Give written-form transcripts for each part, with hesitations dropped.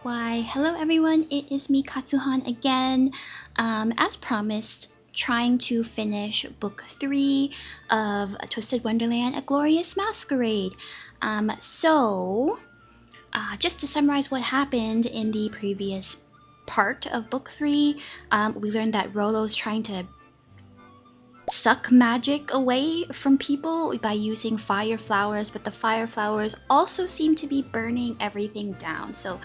Why, hello everyone, it is me Katsuhan again. As promised, trying to finish book 3 of Twisted Wonderland, A Glorious Masquerade. Just to summarize what happened in the previous part of book 3, we learned that Rolo's trying to suck magic away from people by using fire flowers, but the fire flowers also seem to be burning everything down. So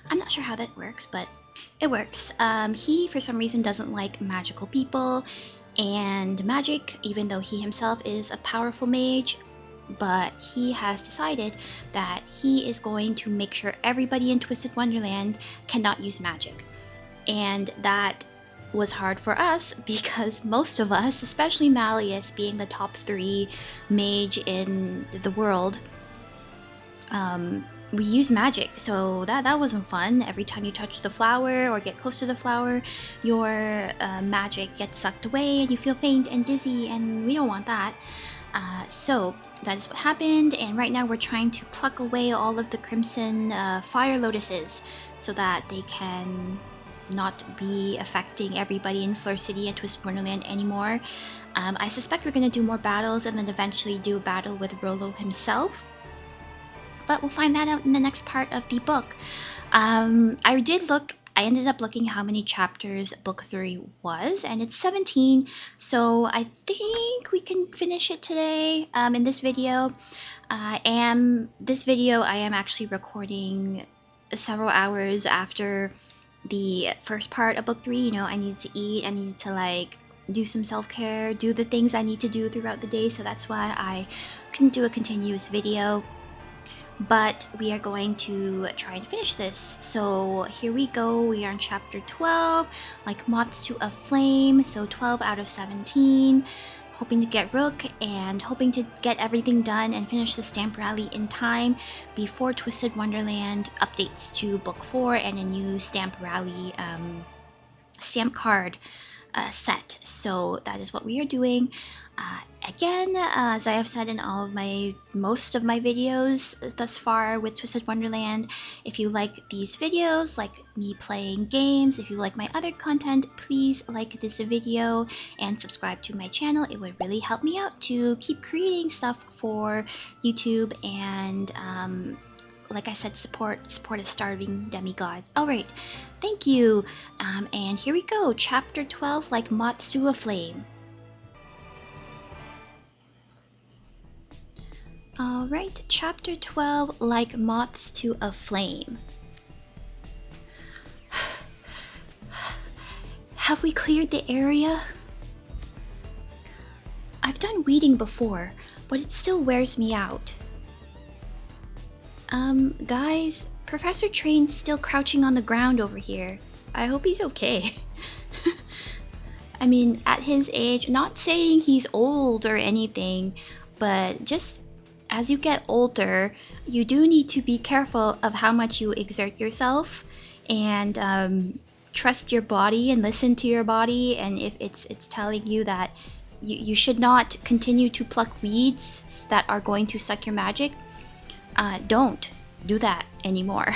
I'm not sure how that works, but it works. He, for some reason, doesn't like magical people and magic, even though he himself is a powerful mage. But he has decided that he is going to make sure everybody in Twisted Wonderland cannot use magic. And that was hard for us because most of us, especially Malleus being the top 3 mage in the world, we use magic, so that wasn't fun. Every time you touch the flower or get close to the flower, your magic gets sucked away and you feel faint and dizzy, and we don't want that. So that is what happened, and right now we're trying to pluck away all of the crimson fire lotuses so that they can not be affecting everybody in Fleur City and Twisted Wonderland anymore. I suspect we're going to do more battles and then eventually do a battle with Rolo himself, but we'll find that out in the next part of the book. I ended up looking how many chapters book 3 was, and it's 17, so I think we can finish it today in this video. I am actually recording several hours after the first part of book 3. You know, I needed to eat, I needed to like do some self-care, do the things I need to do throughout the day, so that's why I couldn't do a continuous video. But we are going to try and finish this. So here we go. We are in chapter 12, like moths to a flame. So 12 out of 17. Hoping to get Rook and hoping to get everything done and finish the stamp rally in time before Twisted Wonderland updates to book 4 and a new stamp rally stamp card set. So that is what we are doing. Again, as I have said in most of my videos thus far with Twisted Wonderland, if you like these videos, like me playing games, if you like my other content, please like this video and subscribe to my channel. It would really help me out to keep creating stuff for YouTube and like I said, support a starving demigod. Alright, thank you. And here we go, chapter 12, like moths to a flame. Alright, chapter 12, like moths to a flame. Have we cleared the area? I've done weeding before, but it still wears me out. Guys, Professor Train's still crouching on the ground over here. I hope he's okay. I mean, at his age, not saying he's old or anything, but just as you get older, you do need to be careful of how much you exert yourself and trust your body and listen to your body. And if it's telling you that you should not continue to pluck weeds that are going to suck your magic, don't do that anymore.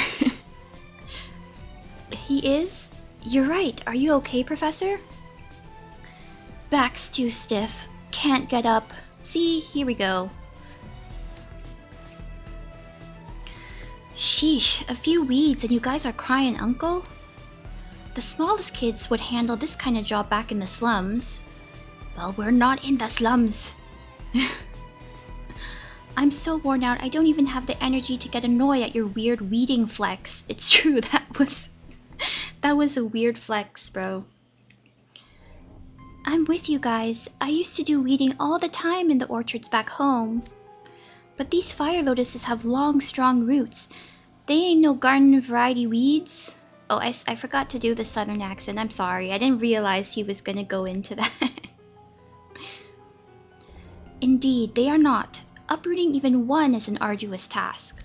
He is? You're right. Are you okay, Professor? Back's too stiff. Can't get up. See, here we go. Sheesh, a few weeds and you guys are crying, Uncle? The smallest kids would handle this kind of job back in the slums. Well, we're not in the slums. I'm so worn out, I don't even have the energy to get annoyed at your weird weeding flex. It's true, that was a weird flex, bro. I'm with you guys. I used to do weeding all the time in the orchards back home. But these fire lotuses have long, strong roots. They ain't no garden variety weeds. Oh, I forgot to do the southern accent. I'm sorry. I didn't realize he was gonna go into that. Indeed, they are not. Uprooting even one is an arduous task.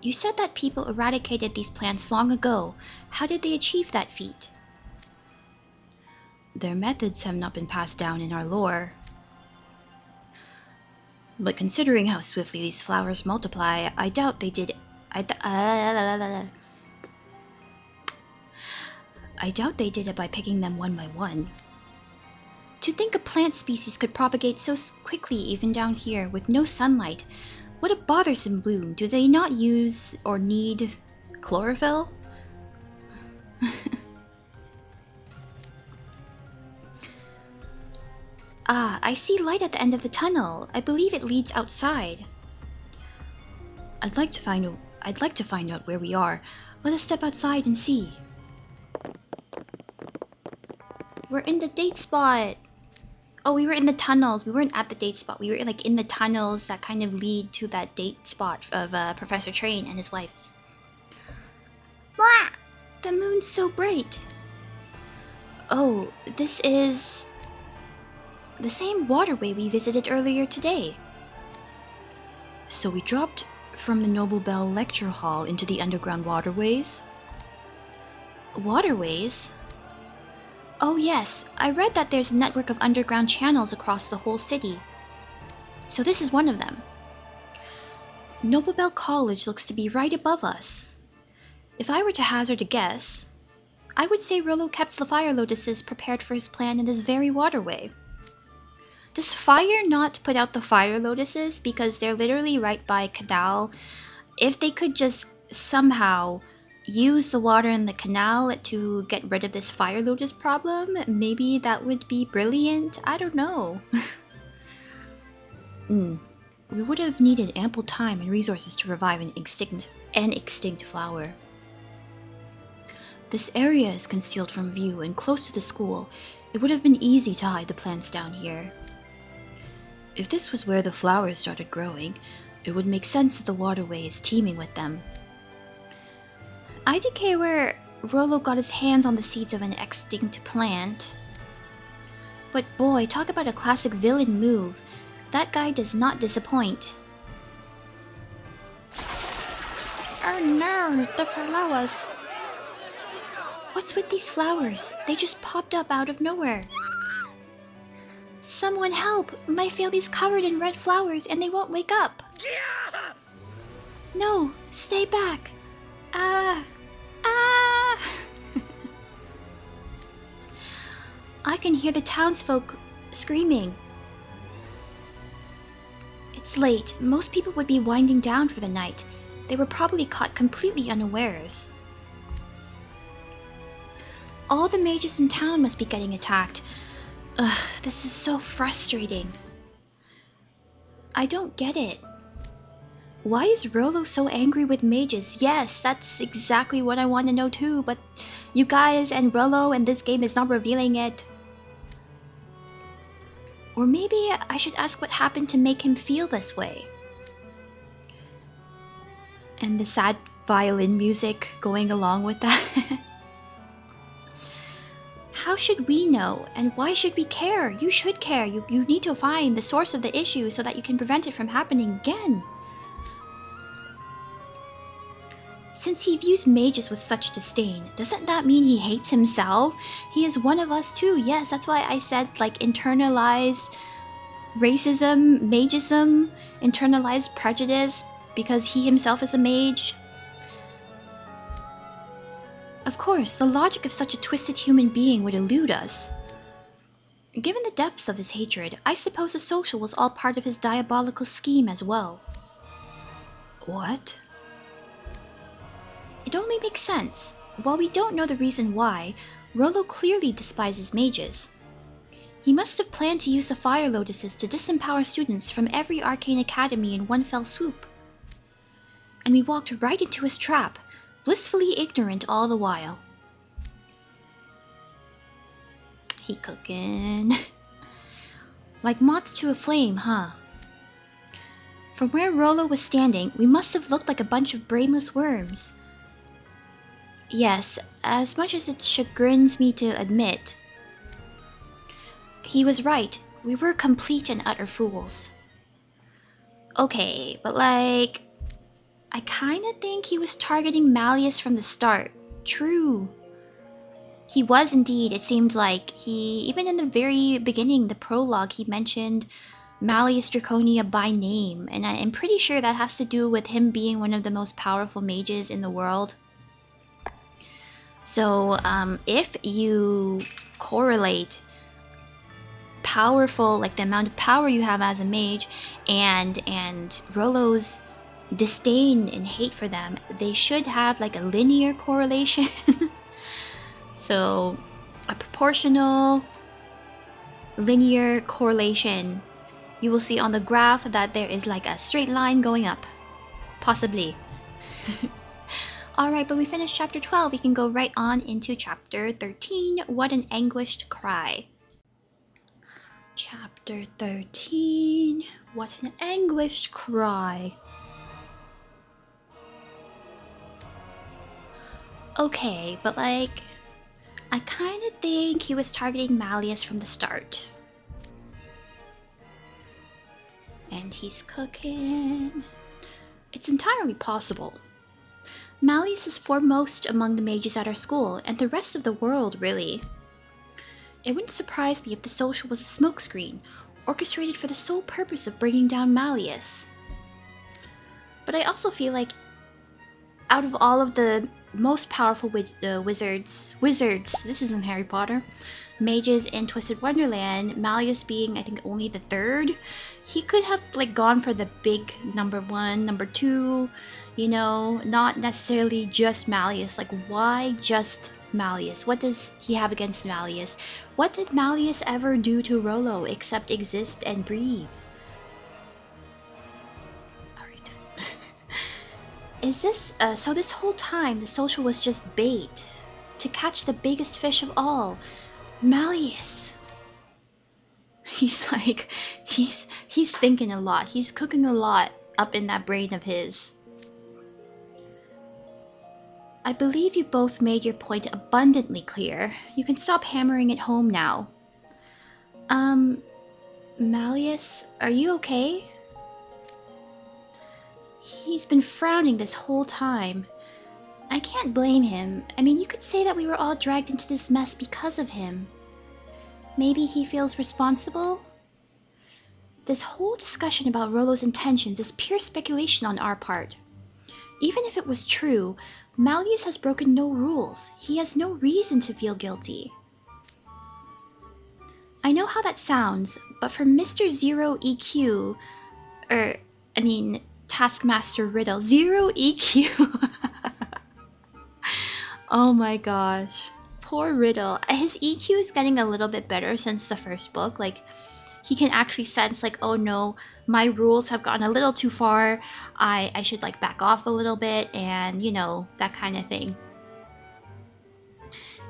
You said that people eradicated these plants long ago. How did they achieve that feat? Their methods have not been passed down in our lore. But considering how swiftly these flowers multiply, I doubt they did. I doubt they did it by picking them one by one. To think a plant species could propagate so quickly even down here with no sunlight. What a bothersome bloom. Do they not use or need chlorophyll? Ah, I see light at the end of the tunnel. I believe it leads outside. I'd like to find out where we are. Let us step outside and see. We're in the date spot. Oh, we were in the tunnels. We weren't at the date spot. We were like in the tunnels that kind of lead to that date spot of Professor Train and his wife's. The moon's so bright. Oh, this is the same waterway we visited earlier today. So we dropped from the Noble Bell lecture hall into the underground waterways? Waterways? Oh yes, I read that there's a network of underground channels across the whole city. So this is one of them. Noble Bell College looks to be right above us. If I were to hazard a guess, I would say Rollo kept the fire lotuses prepared for his plan in this very waterway. Does fire not put out the fire lotuses because they're literally right by canal? If they could just somehow use the water in the canal to get rid of this fire lotus problem, maybe that would be brilliant. I don't know. We would have needed ample time and resources to revive an extinct flower. This area is concealed from view and close to the school. It would have been easy to hide the plants down here. If this was where the flowers started growing, it would make sense that the waterway is teeming with them. IDK where Rollo got his hands on the seeds of an extinct plant. But boy, talk about a classic villain move. That guy does not disappoint. Oh no, the flowers. What's with these flowers? They just popped up out of nowhere. Someone help! My family's covered in red flowers and they won't wake up. No, stay back. I can hear the townsfolk screaming. It's late. Most people would be winding down for the night. They were probably caught completely unawares. All the mages in town must be getting attacked. Ugh, this is so frustrating. I don't get it. Why is Rollo so angry with mages? Yes, that's exactly what I want to know too, but you guys and Rollo and this game is not revealing it. Or maybe I should ask what happened to make him feel this way. And the sad violin music going along with that. How should we know? And why should we care? You should care. You need to find the source of the issue so that you can prevent it from happening again. Since he views mages with such disdain, doesn't that mean he hates himself? He is one of us too. Yes, that's why I said like internalized racism, magism, internalized prejudice because he himself is a mage. Of course, the logic of such a twisted human being would elude us. Given the depths of his hatred, I suppose the social was all part of his diabolical scheme as well. What? It only makes sense. While we don't know the reason why, Rollo clearly despises mages. He must have planned to use the fire lotuses to disempower students from every arcane academy in one fell swoop. And we walked right into his trap, blissfully ignorant all the while. He cooking. Like moths to a flame, huh? From where Rollo was standing, we must have looked like a bunch of brainless worms. Yes, as much as it chagrins me to admit, he was right. We were complete and utter fools. Okay, but like, I kinda think he was targeting Malleus from the start. True. He was indeed. It seemed like even in the very beginning, the prologue, he mentioned Malleus Draconia by name. And I'm pretty sure that has to do with him being one of the most powerful mages in the world. So if you correlate powerful, like the amount of power you have as a mage, and Rollo's disdain and hate for them, they should have like a linear correlation. So a proportional linear correlation. You will see on the graph that there is like a straight line going up. Possibly. Alright, but we finished chapter 12. We can go right on into chapter 13. What an anguished cry. Chapter 13. What an anguished cry. Okay, but like, I kind of think he was targeting Malleus from the start. And he's cooking. It's entirely possible. Malleus is foremost among the mages at our school, and the rest of the world, really. It wouldn't surprise me if the social was a smokescreen, orchestrated for the sole purpose of bringing down Malleus. But I also feel like, out of all of the most powerful wizards, this isn't Harry Potter, mages in Twisted Wonderland, Malleus being, I think, only the third, he could have like gone for the big number 1, number 2, you know, not necessarily just Malleus. Like, why just Malleus? What does he have against Malleus? What did Malleus ever do to Rollo except exist and breathe? Alright. Is this, so this whole time the social was just bait to catch the biggest fish of all, Malleus. He's like, he's thinking a lot. He's cooking a lot up in that brain of his. I believe you both made your point abundantly clear. You can stop hammering it home now. Malleus, are you okay? He's been frowning this whole time. I can't blame him. I mean, you could say that we were all dragged into this mess because of him. Maybe he feels responsible? This whole discussion about Rollo's intentions is pure speculation on our part. Even if it was true, Malleus has broken no rules. He has no reason to feel guilty. I know how that sounds, but for Mr. Zero EQ, Taskmaster Riddle, Zero EQ. Oh my gosh. Poor Riddle. His EQ is getting a little bit better since the first book. Like, he can actually sense like, oh no, my rules have gotten a little too far. I should like back off a little bit, and you know, that kind of thing.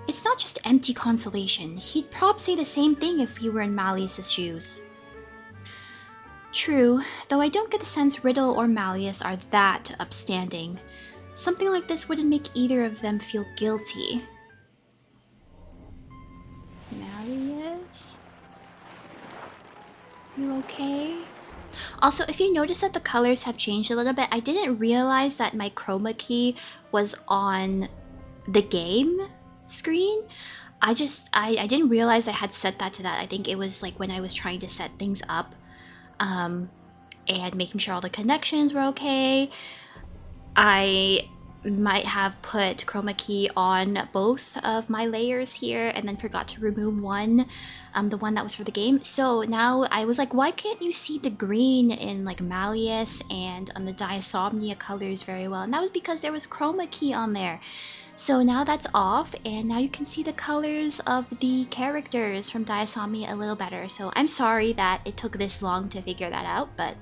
It's not just empty consolation. He'd probably say the same thing if he were in Malleus's shoes. True, though I don't get the sense Riddle or Malleus are that upstanding. Something like this wouldn't make either of them feel guilty. Malleus? You okay? Also, if you notice that the colors have changed a little bit, I didn't realize that my chroma key was on the game screen. I didn't realize I had set that to that. I think it was like when I was trying to set things up and making sure all the connections were okay. I might have put chroma key on both of my layers here and then forgot to remove one, the one that was for the game. So now I was like, why can't you see the green in like Malleus and on the Diasomnia colors very well? And that was because there was chroma key on there. So now that's off, and now you can see the colors of the characters from Diasomnia a little better. So I'm sorry that it took this long to figure that out, but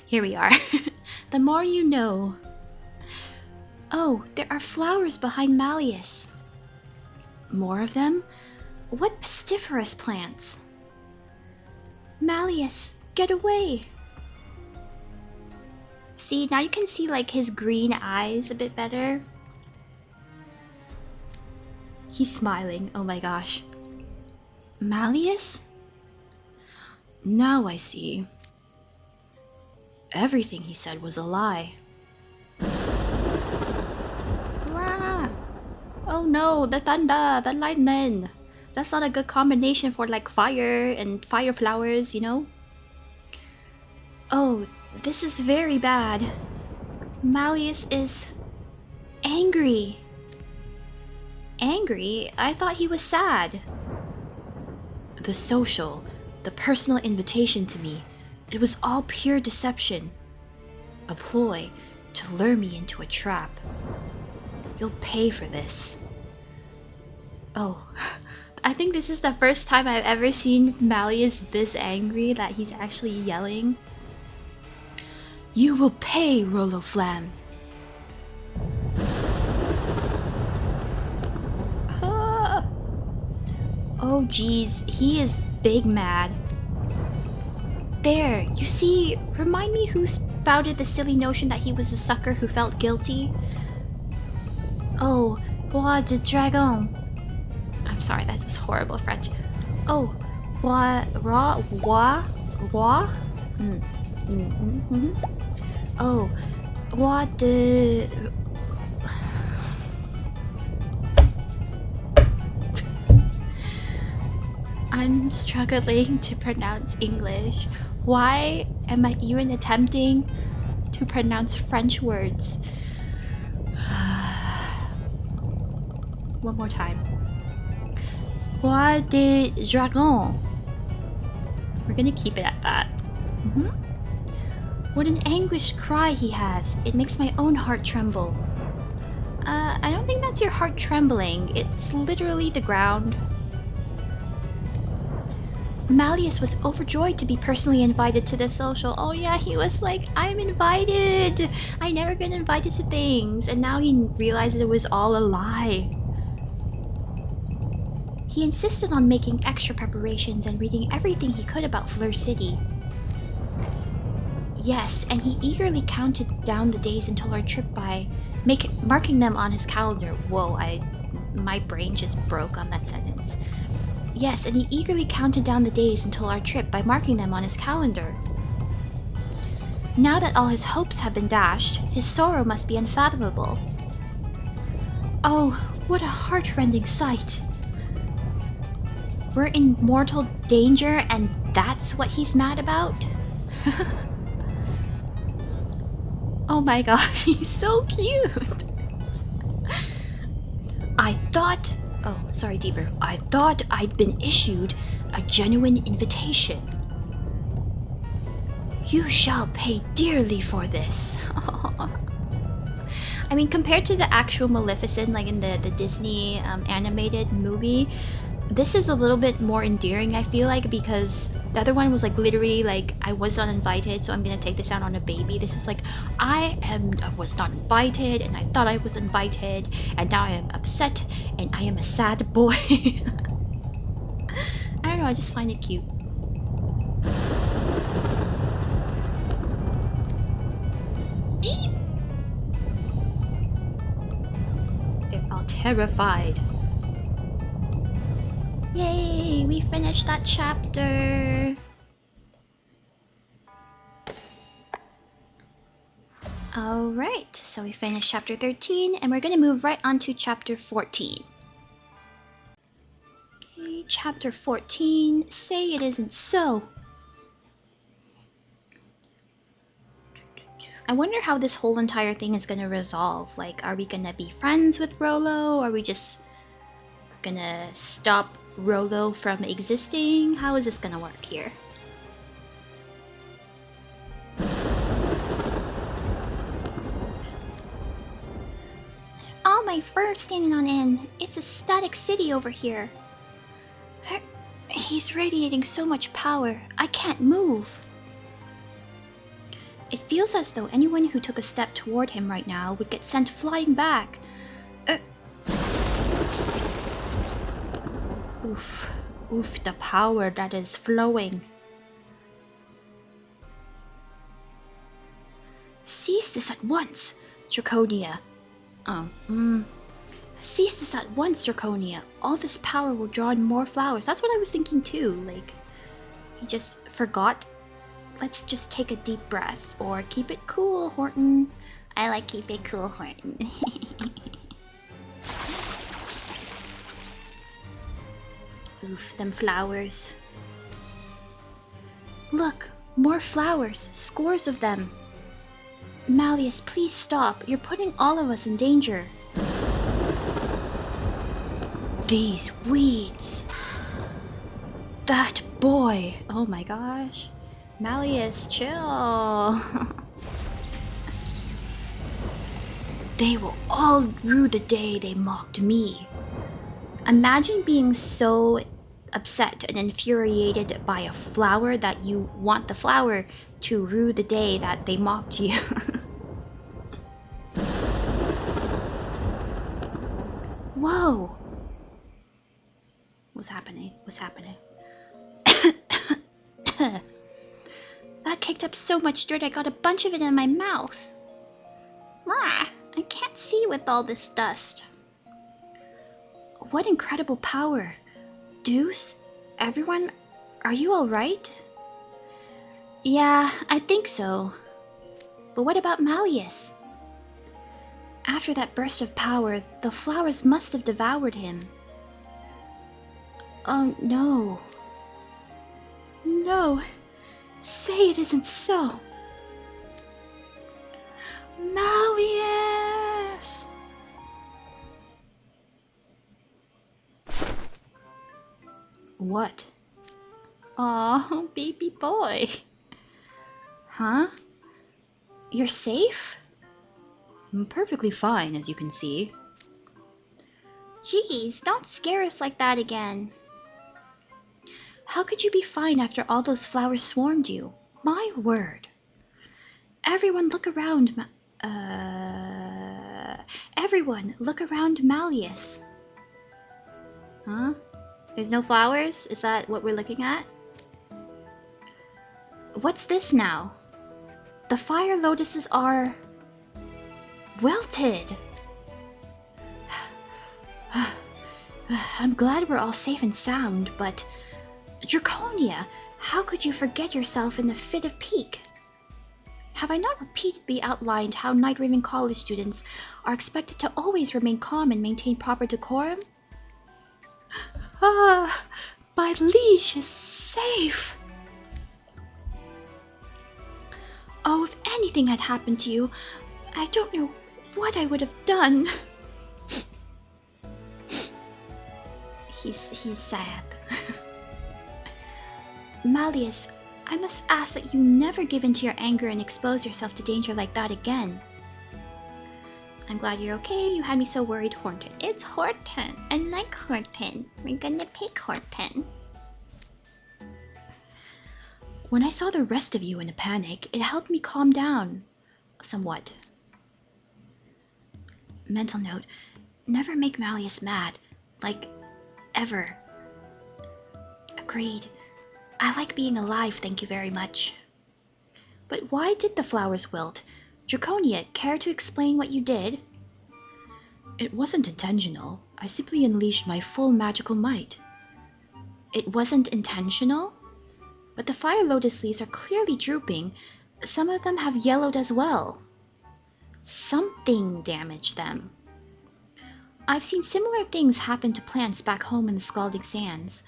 here we are. The more you know. Oh, there are flowers behind Malleus. More of them? What pestiferous plants? Malleus, get away! See, now you can see like his green eyes a bit better. He's smiling, oh my gosh. Malleus? Now I see. Everything he said was a lie. Oh no, the thunder, the lightning. That's not a good combination for like fire and fire flowers, you know? Oh, this is very bad. Malleus is angry. Angry? I thought he was sad. The social, the personal invitation to me, it was all pure deception. A ploy to lure me into a trap. You'll pay for this. Oh, I think this is the first time I've ever seen Malleus this angry that he's actually yelling. You will pay, Rollo Flam. Ah. Oh geez, he is big mad. There, you see, remind me who spouted the silly notion that he was a sucker who felt guilty? Oh, Bois de Dragon. I'm sorry, that was horrible French. Oh, Bois, Oh, Bois de... I'm struggling to pronounce English. Why am I even attempting to pronounce French words? One more time. Bois de Dragon. We're gonna keep it at that. What an anguished cry he has. It makes my own heart tremble. I don't think that's your heart trembling. It's literally the ground. Malleus was overjoyed to be personally invited to the social. Oh yeah, he was like, I'm invited! I never get invited to things. And now he realizes it was all a lie. He insisted on making extra preparations and reading everything he could about Fleur City. Yes, and he eagerly counted down the days until our trip by marking them on his calendar. Whoa, my brain just broke on that sentence. Yes, and he eagerly counted down the days until our trip by marking them on his calendar. Now that all his hopes have been dashed, his sorrow must be unfathomable. Oh, what a heart-rending sight. We're in mortal danger and that's what he's mad about? Oh my gosh, he's so cute! I thought I'd been issued a genuine invitation. You shall pay dearly for this. I mean, compared to the actual Maleficent, like in the Disney animated movie, this is a little bit more endearing, I feel like, because the other one was like literally like, I was not invited, so I'm gonna take this out on a baby. This is like, I was not invited, and I thought I was invited, and now I am upset, and I am a sad boy. I don't know, I just find it cute. Eep! They're all terrified. Yay, we finished that chapter. Alright, so we finished chapter 13 and we're gonna move right on to chapter 14. Okay, chapter 14, say it isn't so. I wonder how this whole entire thing is gonna resolve. Like, are we gonna be friends with Rollo? Are we just gonna stop Rollo from existing? How is this gonna work here? All my fur standing on end. It's a static city over here. He's radiating so much power. I can't move. It feels as though anyone who took a step toward him right now would get sent flying back. Oof, the power that is flowing. Cease this at once, Draconia. Cease this at once, Draconia. All this power will draw in more flowers. That's what I was thinking too. Like, he just forgot. Let's just take a deep breath. Or keep it cool, Horton. I like keep it cool, Horton. Oof, them flowers. Look, more flowers, scores of them. Malleus, please stop. You're putting all of us in danger. These weeds. That boy. Oh my gosh. Malleus, chill. They will all rue the day they mocked me. Imagine being so upset and infuriated by a flower that you want the flower to rue the day that they mocked you. Whoa! What's happening? What's happening? That kicked up so much dirt I got a bunch of it in my mouth. Rah, I can't see with all this dust. What incredible power. Deuce, everyone, are you alright? Yeah, I think so. But what about Malleus? After that burst of power, the flowers must have devoured him. Oh no. No. Say it isn't so. Malleus! What? Aw, baby boy. Huh? You're safe? I'm perfectly fine, as you can see. Jeez, don't scare us like that again. How could you be fine after all those flowers swarmed you? My word. Everyone look around, everyone look around Malleus. Huh? There's no flowers? Is that what we're looking at? What's this now? The fire lotuses are... wilted! I'm glad we're all safe and sound, but... Draconia, how could you forget yourself in the fit of pique? Have I not repeatedly outlined how Night Raven College students are expected to always remain calm and maintain proper decorum? Ah, my leash is safe! Oh, if anything had happened to you, I don't know what I would have done. He's sad. Malleus, I must ask that you never give in to your anger and expose yourself to danger like that again. I'm glad you're okay. You had me so worried, Horton. It's Horton. I like Horton. We're gonna pick Horton. When I saw the rest of you in a panic, it helped me calm down. Somewhat. Mental note. Never make Malleus mad. Like, ever. Agreed. I like being alive, thank you very much. But why did the flowers wilt? Draconia, care to explain what you did? It wasn't intentional. I simply unleashed my full magical might. It wasn't intentional? But the fire lotus leaves are clearly drooping. Some of them have yellowed as well. Something damaged them. I've seen similar things happen to plants back home in the Scalding Sands.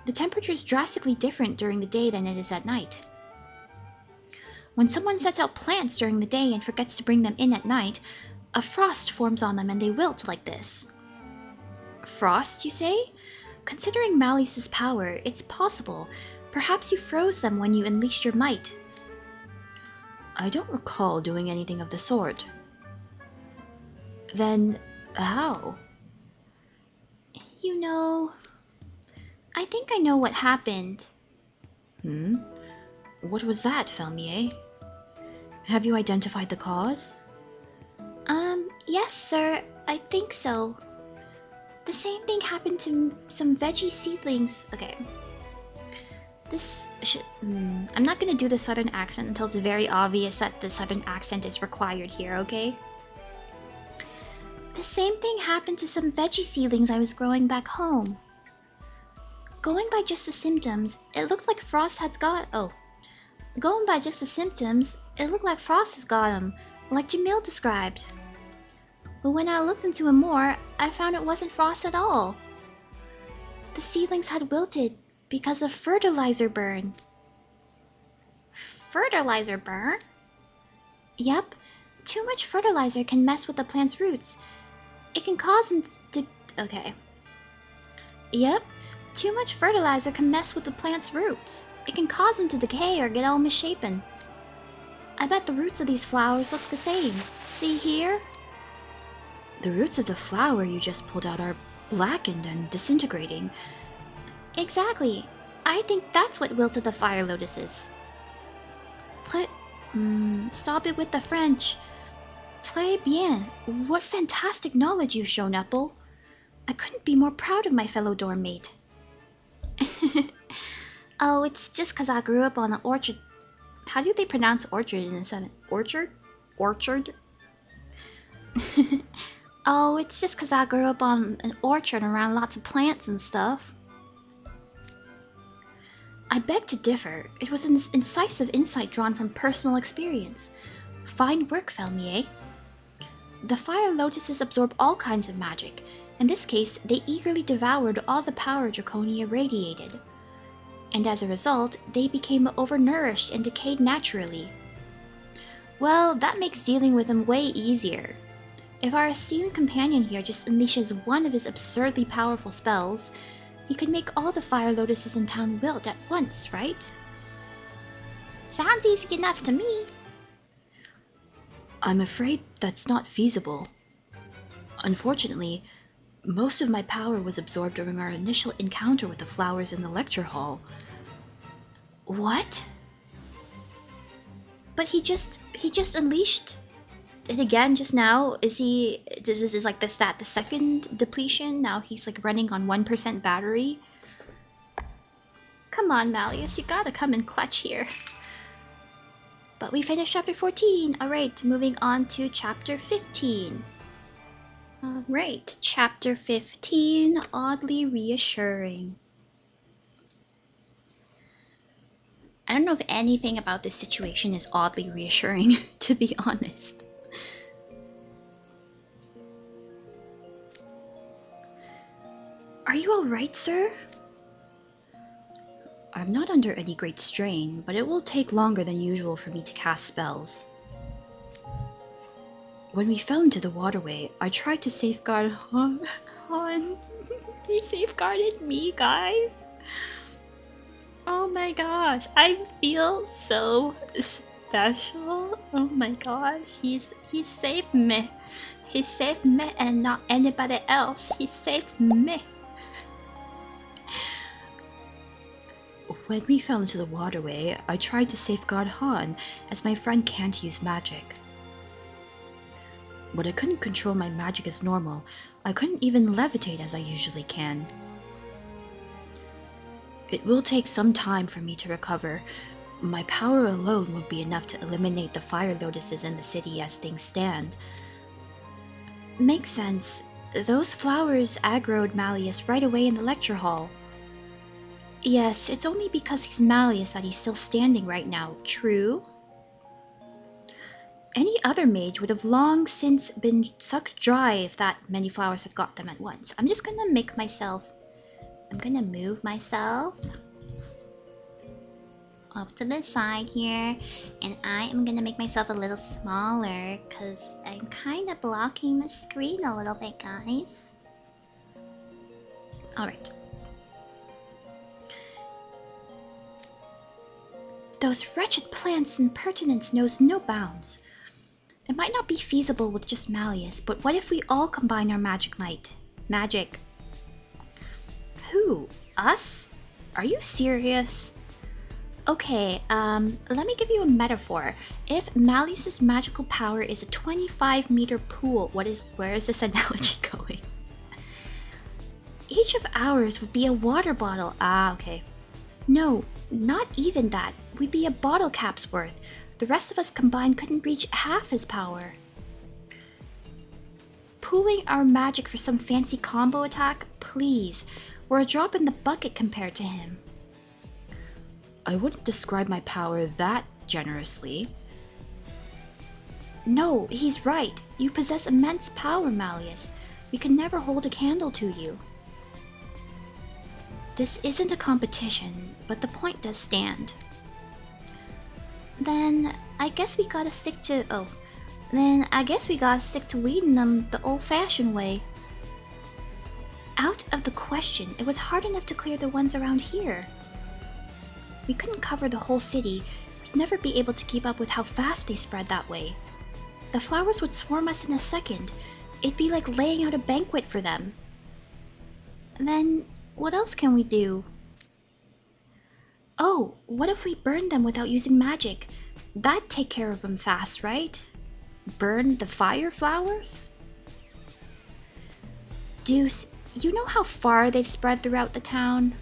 The temperature is drastically different during the day than it is at night. When someone sets out plants during the day and forgets to bring them in at night, a frost forms on them and they wilt like this. Frost, you say? Considering Malleus's power, it's possible. Perhaps you froze them when you unleashed your might. I don't recall doing anything of the sort. Then, how? You know... I think I know what happened. What was that, Felmier? Have you identified the cause? Yes, sir. I think so. The same thing happened to some veggie seedlings. Okay. I'm not gonna do the southern accent until it's very obvious that the southern accent is required here, okay? The same thing happened to some veggie seedlings I was growing back home. Going by just the symptoms, it looked like Frost has got... Going by just the symptoms, it looked like Frost has got him, like Jamil described. But when I looked into him more, I found it wasn't Frost at all. The seedlings had wilted because of fertilizer burn. Fertilizer burn? Yep. Too much fertilizer can mess with the plant's roots. It can cause them to... Okay. Yep, too much fertilizer can mess with the plant's roots. It can cause them to decay or get all misshapen. I bet the roots of these flowers look the same. See here? The roots of the flower you just pulled out are blackened and disintegrating. Exactly. I think that's what wilted the fire lotuses. Stop it with the French. Très bien. What fantastic knowledge you've shown, Apple. I couldn't be more proud of my fellow dorm mate. Oh, it's just 'cause I grew up on an orchard. How do they pronounce orchard in the Southern? Orchard? Orchard? Oh, it's just 'cause I grew up on an orchard around lots of plants and stuff. I beg to differ. It was an incisive insight drawn from personal experience. Fine work, Felmier. The fire lotuses absorb all kinds of magic. In this case, they eagerly devoured all the power Draconia radiated. And as a result, they became overnourished and decayed naturally. Well, that makes dealing with them way easier. If our esteemed companion here just unleashes one of his absurdly powerful spells, he could make all the fire lotuses in town wilt at once, right? Sounds easy enough to me. I'm afraid that's not feasible. Unfortunately, most of my power was absorbed during our initial encounter with the flowers in the lecture hall. What? But he just unleashed it again just now. Is like the second depletion? Now he's like running on 1% battery. Come on, Malleus, you gotta come in clutch here. But we finished chapter 14. Alright, moving on to chapter 15. Alright, chapter 15, oddly reassuring. I don't know if anything about this situation is oddly reassuring, to be honest. Are you alright, sir? I'm not under any great strain, but it will take longer than usual for me to cast spells. When we fell into the waterway, I tried to safeguard Han. He safeguarded me, guys. Oh my gosh, I feel so special. Oh my gosh, he saved me. He saved me and not anybody else. He saved me. When we fell into the waterway, I tried to safeguard Han, as my friend can't use magic. But I couldn't control my magic as normal. I couldn't even levitate as I usually can. It will take some time for me to recover. My power alone would be enough to eliminate the fire lotuses in the city as things stand. Makes sense. Those flowers aggroed Malleus right away in the lecture hall. Yes, it's only because he's Malleus that he's still standing right now, true? Any other mage would have long since been sucked dry if that many flowers had got them at once. I'm just gonna make myself... I'm gonna move myself up to the side here, and I am gonna make myself a little smaller because I'm kind of blocking the screen a little bit, guys. Alright. Those wretched plants' impertinence knows no bounds. It might not be feasible with just Malleus, but what if we all combine our magic might? Magic. Who? Us? Are you serious? Okay, let me give you a metaphor. If Malleus's magical power is a 25-meter pool, where is this analogy going? Each of ours would be a water bottle. Ah, okay. No, not even that. We'd be a bottle cap's worth. The rest of us combined couldn't reach half his power. Pooling our magic for some fancy combo attack? Please. We're a drop in the bucket compared to him. I wouldn't describe my power that generously. No, he's right. You possess immense power, Malleus. We can never hold a candle to you. This isn't a competition, but the point does stand. Then I guess we gotta stick to... weeding them the old-fashioned way. Out of the question. It was hard enough to clear the ones around here. We couldn't cover the whole city. We'd never be able to keep up with how fast they spread that way. The flowers would swarm us in a second. It'd be like laying out a banquet for them. And then, what else can we do? Oh, what if we burned them without using magic? That'd take care of them fast, right? Burn the fire flowers? Deuce, you know how far they've spread throughout the town?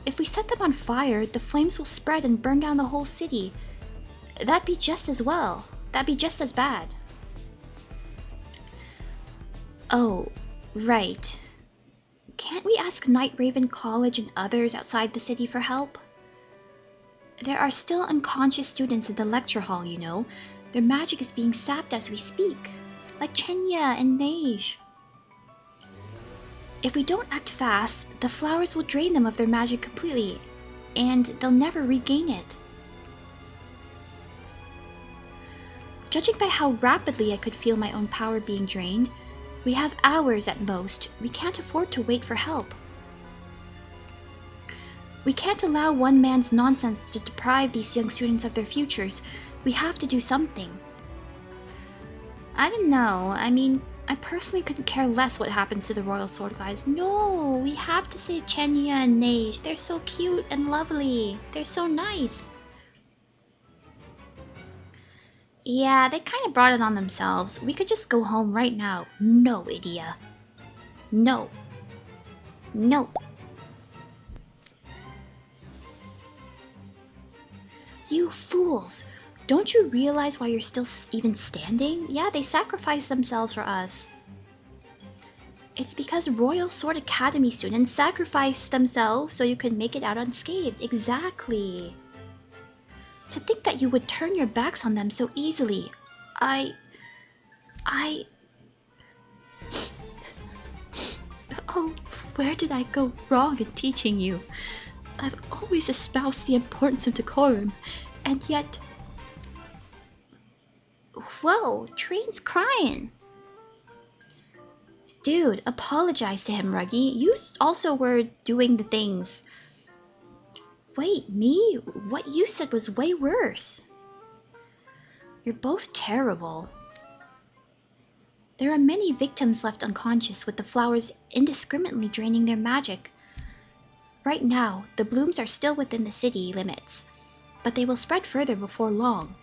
If we set them on fire, the flames will spread and burn down the whole city. That'd be just as well. That'd be just as bad. Oh, right. Can't we ask Night Raven College and others outside the city for help? There are still unconscious students in the lecture hall, you know. Their magic is being sapped as we speak. Like Chenya and Neige. If we don't act fast, the flowers will drain them of their magic completely, and they'll never regain it. Judging by how rapidly I could feel my own power being drained, we have hours at most. We can't afford to wait for help. We can't allow one man's nonsense to deprive these young students of their futures. We have to do something. I don't know. I mean, I personally couldn't care less what happens to the Royal Sword guys. No, we have to save Chenya and Neige. They're so cute and lovely. They're so nice. Yeah, they kind of brought it on themselves. We could just go home right now. No, Idia. No. No. You fools! Don't you realize why you're still even standing? Yeah, they sacrificed themselves for us. It's because Royal Sword Academy students sacrificed themselves so you could make it out unscathed. Exactly. To think that you would turn your backs on them so easily. Oh, where did I go wrong in teaching you? I've always espoused the importance of decorum, and yet... Whoa, Train's crying. Dude, apologize to him, Ruggy. You also were doing the things. Wait, me? What you said was way worse. You're both terrible. There are many victims left unconscious with the flowers indiscriminately draining their magic. Right now, the blooms are still within the city limits, but they will spread further before long.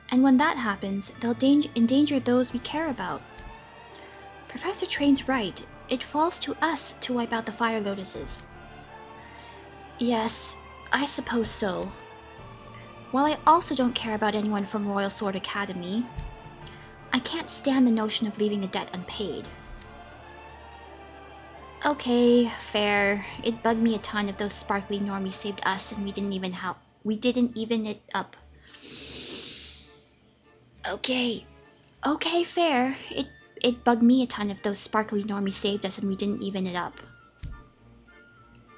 And when that happens, they'll endanger those we care about. Professor Train's right. It falls to us to wipe out the fire lotuses. Yes, I suppose so. While I also don't care about anyone from Royal Sword Academy, I can't stand the notion of leaving a debt unpaid. Okay, fair. It bugged me a ton if those sparkly normies saved us and we didn't even it up. Okay, fair. It bugged me a ton if those sparkly normies saved us and we didn't even it up.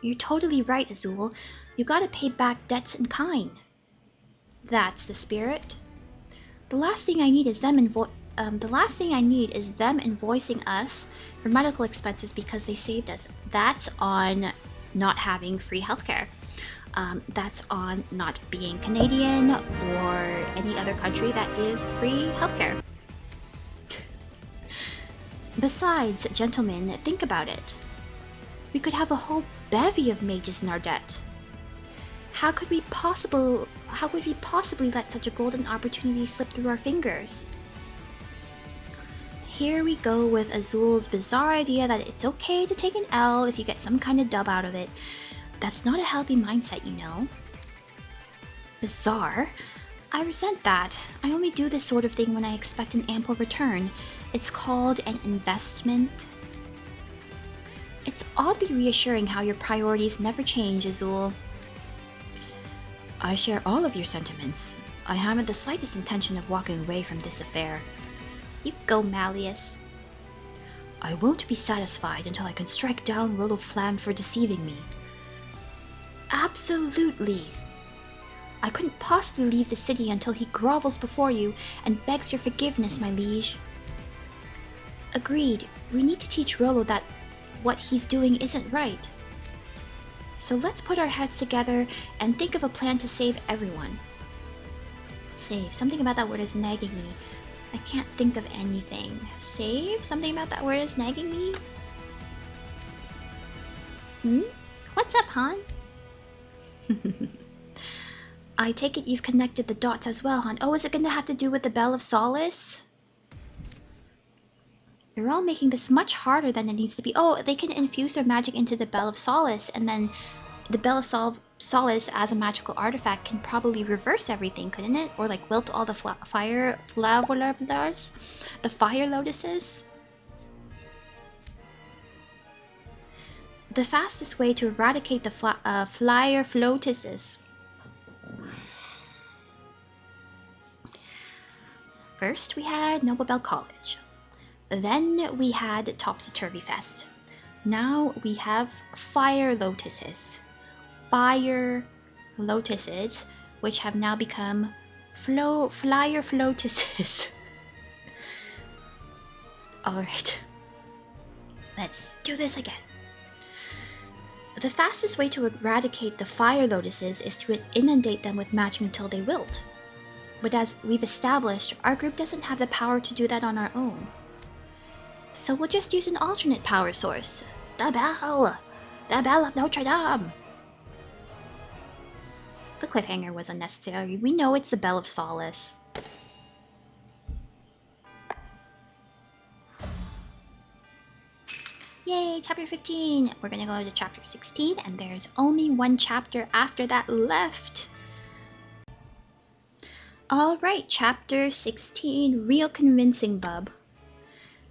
You're totally right, Azul. You gotta pay back debts in kind. That's the spirit. The last thing I need is them invoicing us for medical expenses because they saved us. That's on not having free healthcare. That's on not being Canadian or any other country that gives free healthcare. Besides, gentlemen, think about it. We could have a whole bevy of mages in our debt. How could we possibly let such a golden opportunity slip through our fingers? Here we go with Azul's bizarre idea that it's okay to take an L if you get some kind of dub out of it. That's not a healthy mindset, you know. Bizarre? I resent that. I only do this sort of thing when I expect an ample return. It's called an investment. It's oddly reassuring how your priorities never change, Azul. I share all of your sentiments. I haven't the slightest intention of walking away from this affair. You go, Malleus. I won't be satisfied until I can strike down Rollo Flam for deceiving me. Absolutely. I couldn't possibly leave the city until he grovels before you and begs your forgiveness, my liege. Agreed. We need to teach Rollo that what he's doing isn't right. So let's put our heads together and think of a plan to save everyone. Save. Something about that word is nagging me. I can't think of anything. Save? Something about that word is nagging me? What's up, Han? I take it you've connected the dots as well, Han. Oh, is it gonna have to do with the Bell of Solace? You're all making this much harder than it needs to be. Oh, they can infuse their magic into the Bell of Solace, and then the Bell of Solace as a magical artifact can probably reverse everything, couldn't it? Or like wilt all the fire lotuses? The fastest way to eradicate the flyer flotuses. First we had Noble Bell College. Then we had Topsy-Turvy Fest. Now we have Fire Lotuses. Fire Lotuses, which have now become Flyer Flotuses. Alright. Let's do this again. The fastest way to eradicate the Fire Lotuses is to inundate them with magic until they wilt. But as we've established, our group doesn't have the power to do that on our own. So we'll just use an alternate power source. The Bell! The Bell of Notre Dame! The cliffhanger was unnecessary. We know it's the Bell of Solace. Yay, chapter 15! We're gonna go to chapter 16, and there's only one chapter after that left. Alright, chapter 16. Real convincing, bub.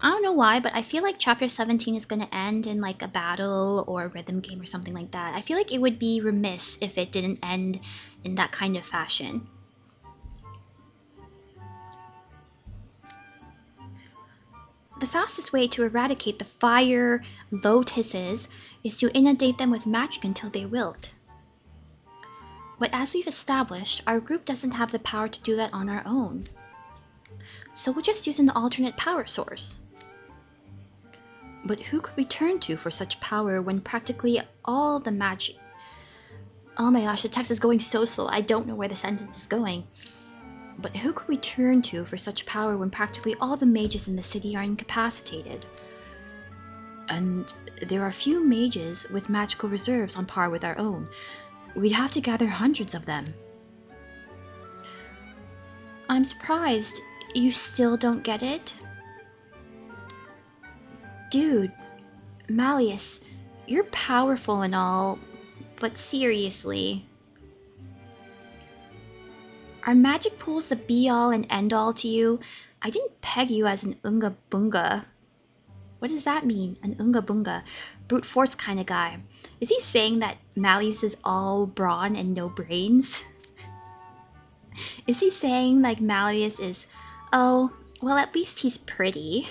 I don't know why, but I feel like chapter 17 is gonna end in like a battle or a rhythm game or something like that. I feel like it would be remiss if it didn't end in that kind of fashion. The fastest way to eradicate the fire lotuses is to inundate them with magic until they wilt. But as we've established, our group doesn't have the power to do that on our own. So we'll just use an alternate power source. But who could we turn to for such power when practically all the magic... Oh my gosh, the text is going so slow, I don't know where the sentence is going. But who could we turn to for such power when practically all the mages in the city are incapacitated? And there are few mages with magical reserves on par with our own. We'd have to gather hundreds of them. I'm surprised you still don't get it. Dude, Malleus, you're powerful and all, but seriously. Are magic pools the be-all and end-all to you? I didn't peg you as an Unga Bunga. What does that mean, an Unga Bunga? Brute force kind of guy. Is he saying that Malleus is all brawn and no brains? Is he saying like Malleus is, oh, well at least he's pretty.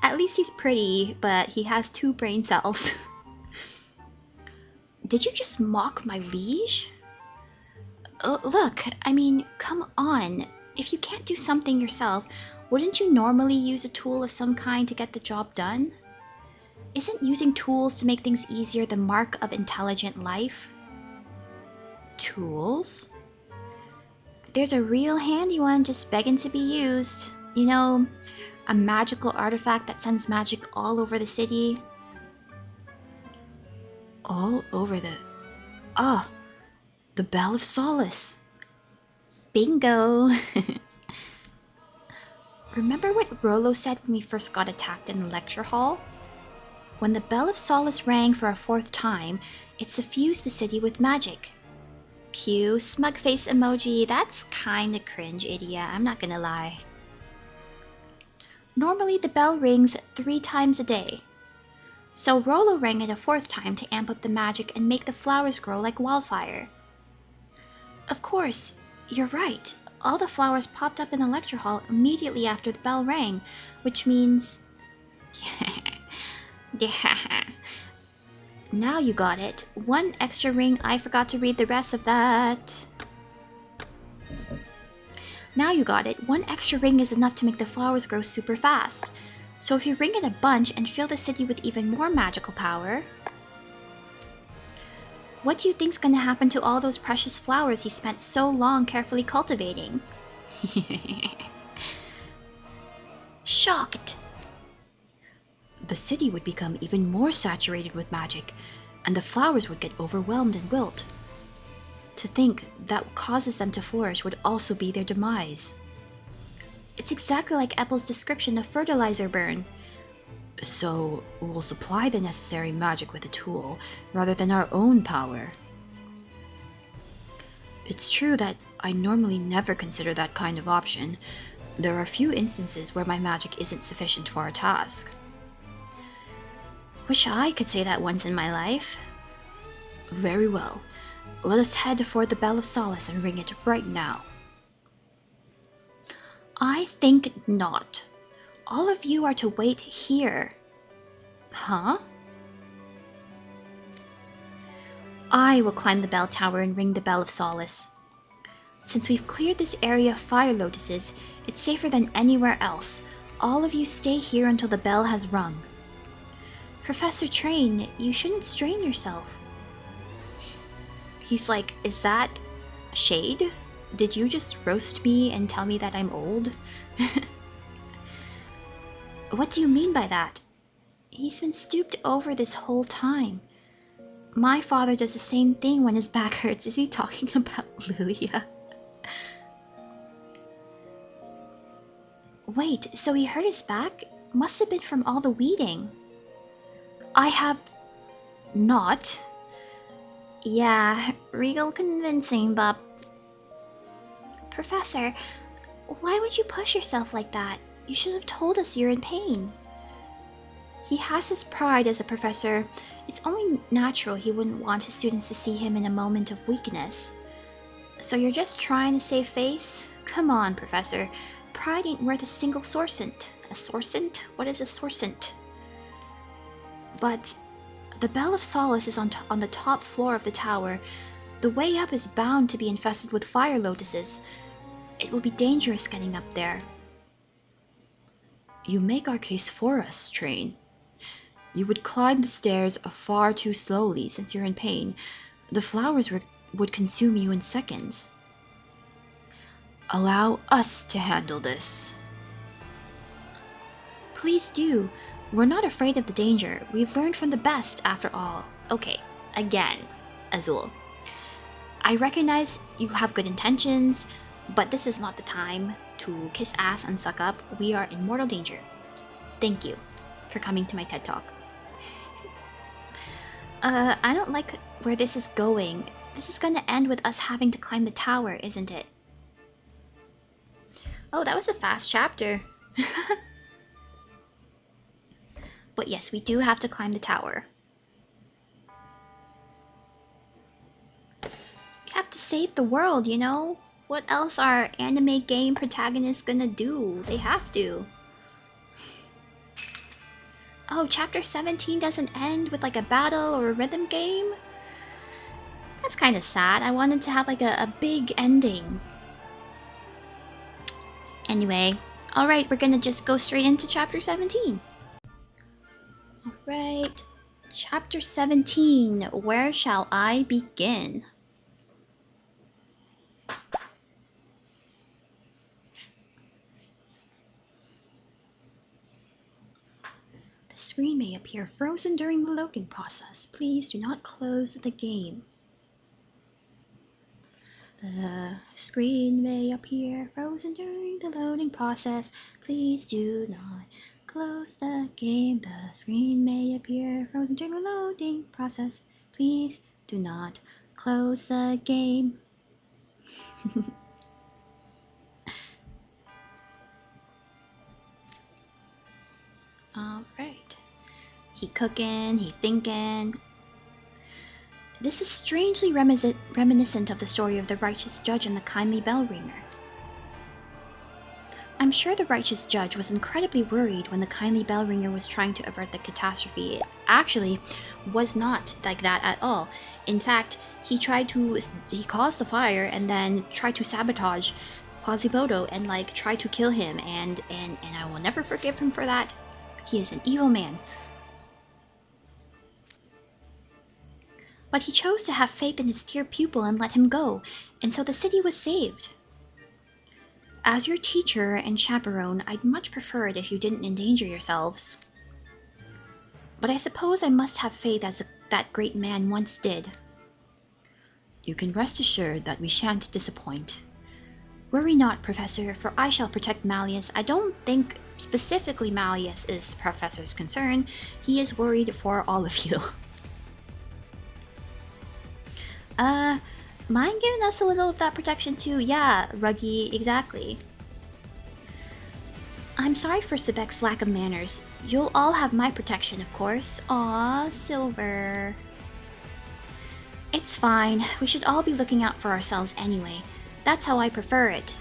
At least he's pretty, but he has 2 brain cells. Did you just mock my liege? Look, I mean, come on. If you can't do something yourself, wouldn't you normally use a tool of some kind to get the job done? Isn't using tools to make things easier the mark of intelligent life? Tools? There's a real handy one just begging to be used. You know, a magical artifact that sends magic all over the city. All over the... Ah! The Bell of Solace! Bingo! Remember what Rollo said when we first got attacked in the lecture hall? When the Bell of Solace rang for a 4th time, it suffused the city with magic. Cue smug face emoji. That's kinda cringe, idiot. I'm not gonna lie. Normally the bell rings 3 times a day. So Rollo rang it a 4th time to amp up the magic and make the flowers grow like wildfire. Of course, you're right. All the flowers popped up in the lecture hall immediately after the bell rang, which means... Yeah. Now you got it. 1 extra ring. I forgot to read the rest of that. Now you got it. 1 extra ring is enough to make the flowers grow super fast. So if you ring it a bunch and fill the city with even more magical power, what do you think's gonna happen to all those precious flowers he spent so long carefully cultivating? Shocked! The city would become even more saturated with magic, and the flowers would get overwhelmed and wilt. To think that what causes them to flourish would also be their demise. It's exactly like Apple's description of fertilizer burn. So, we'll supply the necessary magic with a tool, rather than our own power. It's true that I normally never consider that kind of option. There are a few instances where my magic isn't sufficient for a task. Wish I could say that once in my life. Very well. Let us head for the Bell of Solace and ring it right now. I think not. All of you are to wait here. Huh? I will climb the bell tower and ring the Bell of Solace. Since we've cleared this area of fire lotuses, it's safer than anywhere else. All of you stay here until the bell has rung. Professor Train, you shouldn't strain yourself. He's like, is that shade? Did you just roast me and tell me that I'm old? What do you mean by that? He's been stooped over this whole time. My father does the same thing when his back hurts. Is he talking about Lilia? Wait, so he hurt his back? Must have been from all the weeding. I have not. Yeah, real convincing, but... Professor, why would you push yourself like that? You should have told us you're in pain. He has his pride as a professor. It's only natural he wouldn't want his students to see him in a moment of weakness. So you're just trying to save face? Come on, Professor. Pride ain't worth a single sorcent. A sorcent? What is a sorcent? But the Bell of Solace is on the top floor of the tower. The way up is bound to be infested with fire lotuses. It will be dangerous getting up there. You make our case for us, Train. You would climb the stairs far too slowly since you're in pain. The flowers would consume you in seconds. Allow us to handle this. Please do. We're not afraid of the danger. We've learned from the best, after all. Okay, again, Azul. I recognize you have good intentions, but this is not the time to kiss ass and suck up. We are in mortal danger. Thank you for coming to my TED Talk. I don't like where this is going. This is gonna end with us having to climb the tower, isn't it? Oh, that was a fast chapter. But yes, we do have to climb the tower. We have to save the world, you know? What else are anime game protagonists gonna do? They have to. Oh, chapter 17 doesn't end with like a battle or a rhythm game? That's kind of sad. I wanted to have like a big ending. Anyway, alright, we're gonna just go straight into chapter 17. Alright, chapter 17, where shall I begin? The screen may appear frozen during the loading process. Please do not close the game. The screen may appear frozen during the loading process. Please do not close the game. The screen may appear frozen during the loading process. Please do not close the game. Alright. He cooking, he thinking. This is strangely reminiscent of the story of the righteous judge and the kindly bell ringer. I'm sure the righteous judge was incredibly worried when the kindly bell ringer was trying to avert the catastrophe. It actually was not like that at all. In fact, he caused the fire and then tried to sabotage Quasimodo and like try to kill him, and I will never forgive him for that. He is an evil man. But he chose to have faith in his dear pupil and let him go, and so the city was saved. As your teacher and chaperone, I'd much prefer it if you didn't endanger yourselves. But I suppose I must have faith as that great man once did. You can rest assured that we shan't disappoint. Worry not, Professor, for I shall protect Malleus. I don't think specifically Malleus is the Professor's concern. He is worried for all of you. Mind giving us a little of that protection too? Yeah, Ruggy, exactly. I'm sorry for Sebek's lack of manners. You'll all have my protection, of course. Aw, Silver. It's fine. We should all be looking out for ourselves anyway. That's how I prefer it.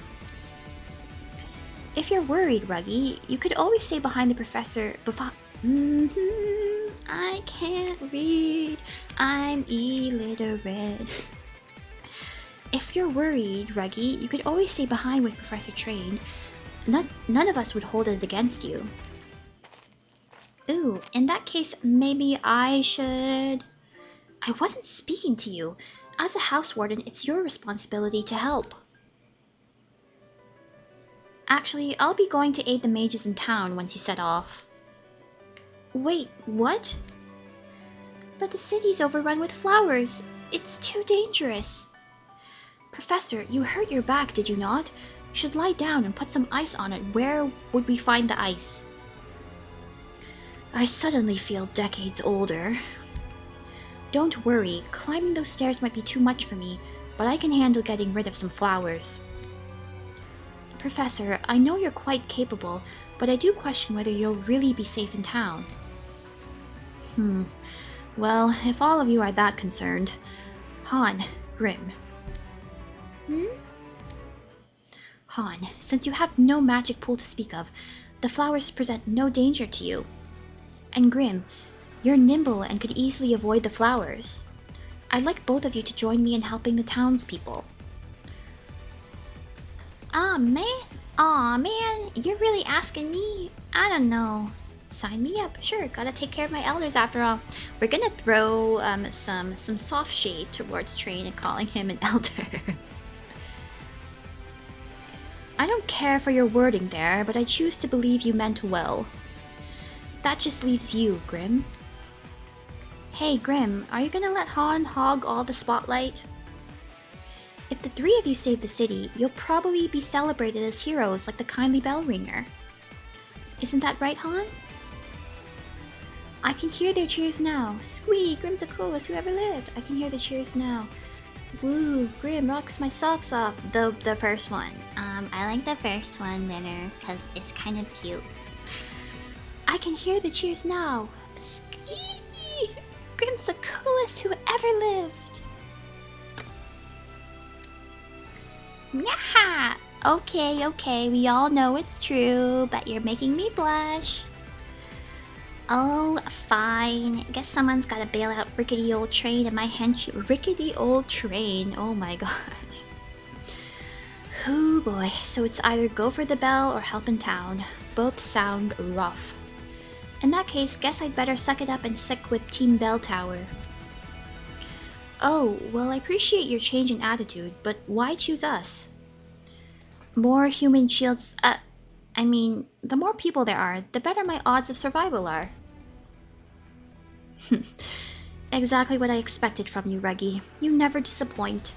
If you're worried, Ruggy, you could always stay behind the Professor I can't read. I'm illiterate. If you're worried, Ruggy, you could always stay behind with Professor Trained. None of us would hold it against you. Ooh, in that case, maybe I should... I wasn't speaking to you. As a house warden, it's your responsibility to help. Actually, I'll be going to aid the mages in town once you set off. Wait, what? But the city's overrun with flowers. It's too dangerous. Professor, you hurt your back, did you not? You should lie down and put some ice on it. Where would we find the ice? I suddenly feel decades older. Don't worry, climbing those stairs might be too much for me, but I can handle getting rid of some flowers. Professor, I know you're quite capable, but I do question whether you'll really be safe in town. Well, if all of you are that concerned... Han, Grim. Han, since you have no magic pool to speak of, the flowers present no danger to you. And Grim, you're nimble and could easily avoid the flowers. I'd like both of you to join me in helping the townspeople. Aw, man, you're really asking me? I don't know. Sign me up. Sure, gotta take care of my elders after all. We're gonna throw some soft shade towards Train and calling him an elder. I don't care for your wording there, but I choose to believe you meant well. That just leaves you, Grim. Hey, Grim, are you gonna let Han hog all the spotlight? If the three of you save the city, you'll probably be celebrated as heroes like the kindly bell ringer. Isn't that right, Han? I can hear their cheers now. Squee, Grim's the coolest who ever lived. I can hear the cheers now. Woo, Grim rocks my socks off. The first one. I like the first one better because it's kind of cute. I can hear the cheers now. Squee! Grim's the coolest who ever lived. Nyaha! Okay, we all know it's true, but you're making me blush. Oh, fine. Guess someone's gotta bail out rickety old Train and my hench. Rickety old Train. Oh my gosh. Oh boy. So it's either go for the bell or help in town. Both sound rough. In that case, guess I'd better suck it up and stick with Team Bell Tower. Oh, well, I appreciate your change in attitude, but why choose us? More human shields, I mean, the more people there are, the better my odds of survival are. Exactly what I expected from you, Ruggy. You never disappoint.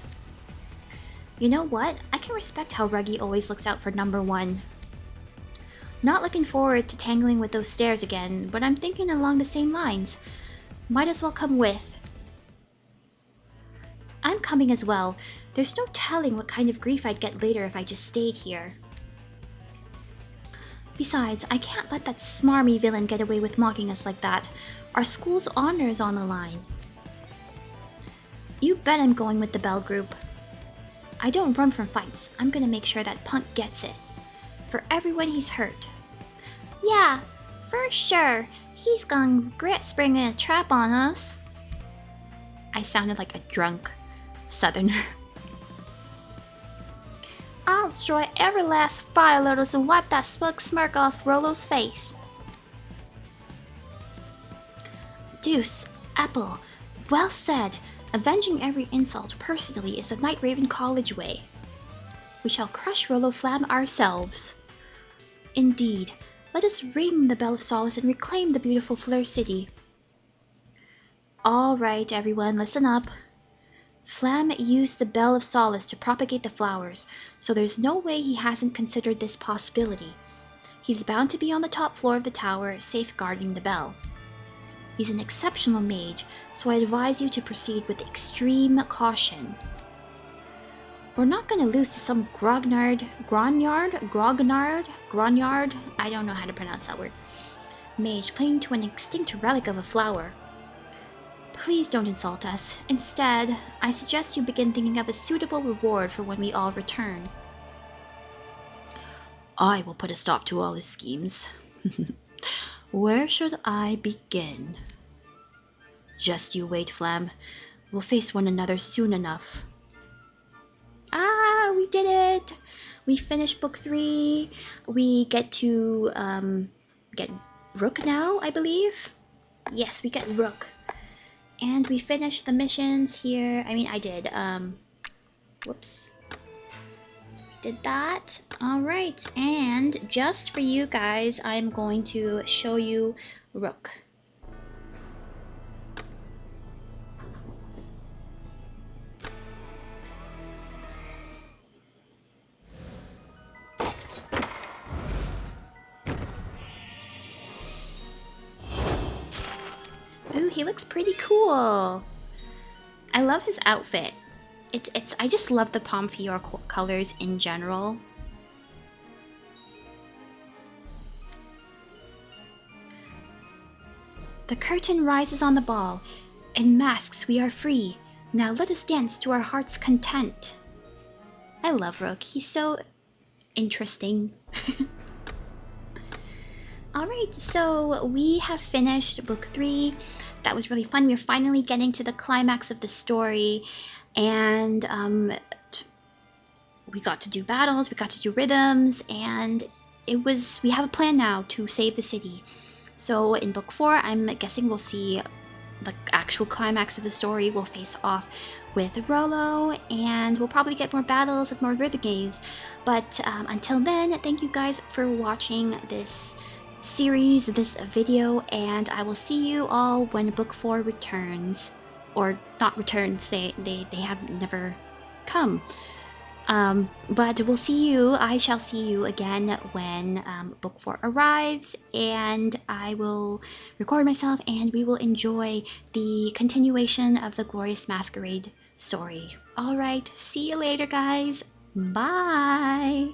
You know what? I can respect how Ruggy always looks out for number one. Not looking forward to tangling with those stairs again, but I'm thinking along the same lines. Might as well come with. I'm coming as well. There's no telling what kind of grief I'd get later if I just stayed here. Besides, I can't let that smarmy villain get away with mocking us like that. Our school's honor is on the line. You bet I'm going with the Bell Group. I don't run from fights. I'm gonna make sure that punk gets it. For everyone he's hurt. Yeah, for sure. He's gonna regret springing a trap on us. I sounded like a drunk southerner. I'll destroy every last fire lotus and wipe that smug smirk off Rolo's face. Deuce, Apple, well said. Avenging every insult personally is the Night Raven College way. We shall crush Rollo Flam ourselves. Indeed. Let us ring the Bell of Solace and reclaim the beautiful Fleur City. All right, everyone, listen up. Flam used the Bell of Solace to propagate the flowers, so there's no way he hasn't considered this possibility. He's bound to be on the top floor of the tower, safeguarding the bell. He's an exceptional mage, so I advise you to proceed with extreme caution. We're not going to lose to some grognard, I don't know how to pronounce that word, mage clinging to an extinct relic of a flower. Please don't insult us. Instead, I suggest you begin thinking of a suitable reward for when we all return. I will put a stop to all his schemes. Where should I begin? Just you wait, Flam. We'll face one another soon enough. Ah, we did it! We finished book 3. We get to get Rook now, I believe. Yes, we get Rook. And we finished the missions here. I mean, I did. Whoops. So we did that. Alright, and just for you guys, I'm going to show you Rook. Ooh, he looks pretty cool. I love his outfit. I just love the Pomfior colors in general. The curtain rises on the ball. In masks we are free. Now let us dance to our heart's content. I love Rook. He's so interesting. Alright, so we have finished book 3. That was really fun. We're finally getting to the climax of the story. And we got to do battles, we got to do rhythms, and we have a plan now to save the city. So in book 4, I'm guessing we'll see the actual climax of the story. We'll face off with Rollo, and we'll probably get more battles and more rhythm games. But until then, thank you guys for watching this series, this video, and I will see you all when book 4 returns. Or not returns, they have never come. But I shall see you again when book 4 arrives, and I will record myself and we will enjoy the continuation of the Glorious Masquerade story. Alright, see you later guys. Bye!